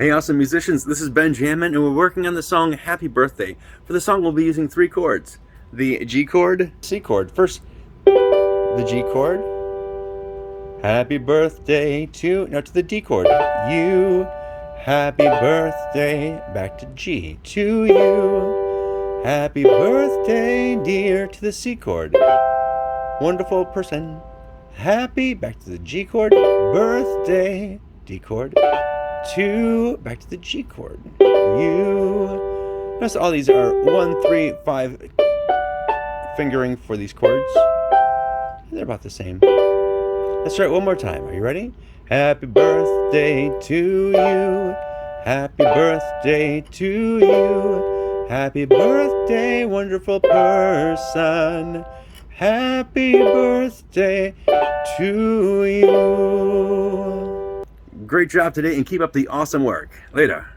Hey awesome musicians, this is Ben Jammin and we're working on the song Happy Birthday. For the song we'll be using 3 chords. The G chord, C chord. First, the G chord. Happy birthday to the D chord. You. Happy birthday, back to G, to you. Happy birthday, dear, to the C chord. Wonderful person. Happy, back to the G chord. Birthday, D chord. To, back to the G chord. You. Notice all these are 1, 3, 5 fingering for these chords. They're about the same. Let's try it one more time. Are you ready? Happy birthday to you. Happy birthday to you. Happy birthday, wonderful person. Happy birthday to you. Great job today and keep up the awesome work. Later.